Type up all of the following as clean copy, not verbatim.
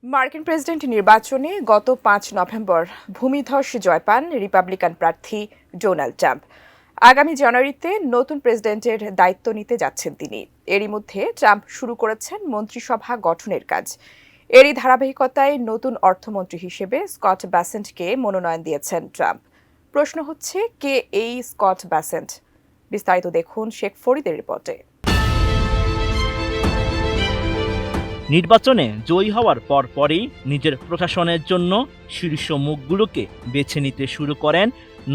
মার্কিন প্রেসিডেন্ট নির্বাচনে গত ৫ নভেম্বর ভূমিধস জয় পান রিপাবলিকান প্রার্থী ডোনাল্ড ট্রাম্প। আগামী জানুয়ারিতে নতুন প্রেসিডেন্টের দায়িত্ব নিতে যাচ্ছেন তিনি। এরই মধ্যে ট্রাম্প শুরু করেছেন মন্ত্রিসভা গঠনের কাজ। এরই ধারাবাহিকতায় নতুন অর্থমন্ত্রী হিসেবে স্কট ব্যাসেন্টকে মনোনয়ন দিয়েছেন ট্রাম্প। প্রশ্ন হচ্ছে, কে এই স্কট ব্যাসেন্ট? বিস্তারিত দেখুন শেখ ফরিদের রিপোর্টে। নির্বাচনে জয়ী হওয়ার পরপরই নিজের প্রশাসনের জন্য শীর্ষ মুখগুলোকে বেছে নিতে শুরু করেন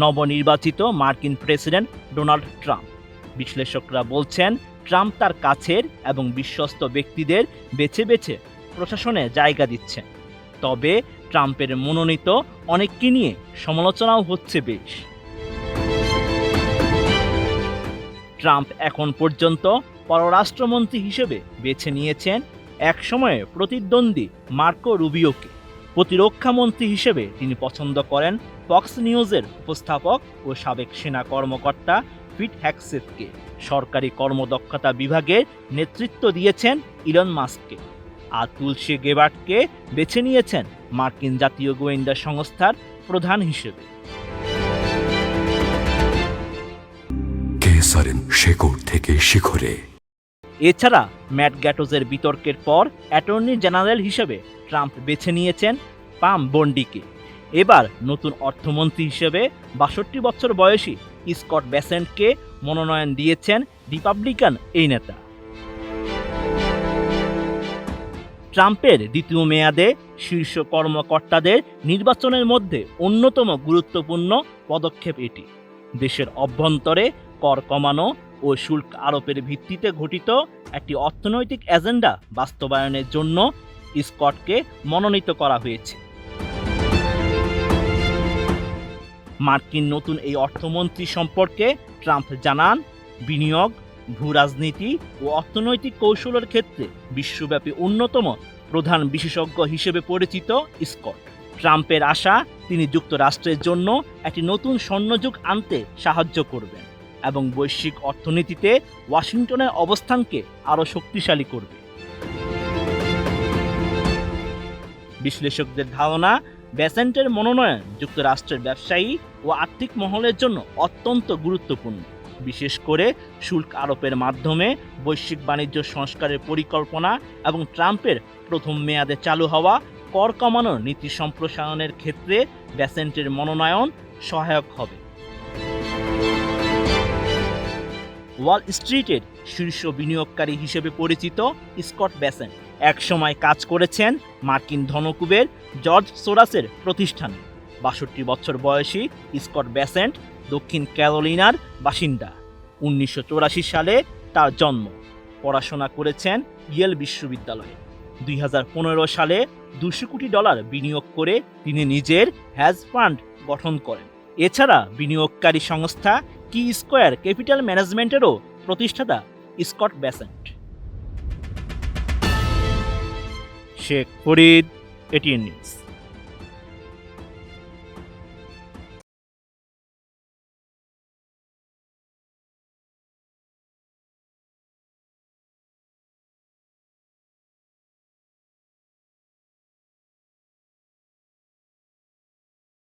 নবনির্বাচিত মার্কিন প্রেসিডেন্ট ডোনাল্ড ট্রাম্প। বিশ্লেষকরা বলছেন, ট্রাম্প তার কাছের এবং বিশ্বস্ত ব্যক্তিদের বেছে বেছে প্রশাসনে জায়গা দিচ্ছেন। তবে ট্রাম্পের মনোনীত অনেককে নিয়ে সমালোচনাও হচ্ছে বেশ। ট্রাম্প এখন পর্যন্ত পররাষ্ট্রমন্ত্রী হিসেবে বেছে নিয়েছেন একসময়ে প্রতিদ্বন্দ্বী মার্কো রুবিওকে। প্রতিরক্ষা মন্ত্রী হিসেবে তিনি পছন্দ করেন ফক্স নিউজের উপস্থাপক ও সাবেক সেনা কর্মকর্তা পিট হেগসেথকে। সরকারি কর্মদক্ষতা বিভাগের নেতৃত্ব দিয়েছেন ইলন মাস্ককে। আর তুলসী গেবার্টকে বেছে নিয়েছেন মার্কিন জাতীয় গোয়েন্দা সংস্থার প্রধান হিসেবে। শেকড় থেকে শিখরে। এছাড়া ম্যাট গ্যাটোজের বিতর্কের পর অ্যাটর্নি জেনারেল হিসেবে ট্রাম্প বেছে নিয়েছেন পাম বন্ডিকে। এবার নতুন অর্থমন্ত্রী হিসেবে ৬২ বছর বয়সী স্কট ব্যাসেন্টকে মনোনয়ন দিয়েছেন রিপাবলিকান এই নেতা। ট্রাম্পের দ্বিতীয় মেয়াদে শীর্ষ কর্মকর্তাদের নির্বাচনের মধ্যে অন্যতম গুরুত্বপূর্ণ পদক্ষেপ এটি। দেশের অভ্যন্তরে কর কমানো ও শুল্ক আরোপের ভিত্তিতে গঠিত একটি অর্থনৈতিক এজেন্ডা বাস্তবায়নের জন্য স্কটকে মনোনীত করা হয়েছে। মার্কিন নতুন এই অর্থমন্ত্রী সম্পর্কে ট্রাম্প জানান, বিনিয়োগ, ভূরাজনীতি ও অর্থনৈতিক কৌশলের ক্ষেত্রে বিশ্বব্যাপী অন্যতম প্রধান বিশেষজ্ঞ হিসেবে পরিচিত স্কট। ট্রাম্পের আশা, তিনি যুক্তরাষ্ট্রের জন্য একটি নতুন স্বর্ণযুগ আনতে সাহায্য করবেন এবং বৈশ্বিক অর্থনীতিতে ওয়াশিংটনের অবস্থানকে আরও শক্তিশালী করবে। বিশ্লেষকদের ধারণা, ব্যাসেন্টের মনোনয়ন যুক্তরাষ্ট্রের ব্যবসায়ী ও আর্থিক মহলের জন্য অত্যন্ত গুরুত্বপূর্ণ, বিশেষ করে শুল্ক আরোপের মাধ্যমে বৈশ্বিক বাণিজ্য সংস্কারের পরিকল্পনা এবং ট্রাম্পের প্রথম মেয়াদে চালু হওয়া কর কমানোর নীতি সম্প্রসারণের ক্ষেত্রে ব্যাসেন্টের মনোনয়ন সহায়ক হবে। ওয়াল স্ট্রিটের শীর্ষ বিনিয়োগকারী হিসেবে পরিচিত স্কট ব্যাসেন্ট একসময় কাজ করেছেন মার্কিন ধনকুবের জর্জ সোরাসের প্রতিষ্ঠানে। ৬২ বছর বয়সী স্কট ব্যাসেন্ট দক্ষিণ ক্যারোলিনার বাসিন্দা। ১৯৮৪ সালে তার জন্ম। পড়াশোনা করেছেন ইয়েল বিশ্ববিদ্যালয়ে। ২০১৫ সালে $২০০ কোটি বিনিয়োগ করে তিনি নিজের হেজ ফান্ড গঠন করেন। এছাড়া বিনিয়োগকারী সংস্থা কি স্কয়ার ক্যাপিটাল ম্যানেজমেন্টেরও প্রতিষ্ঠাতা Scott Bessent. Sheikh Farid, ATN news.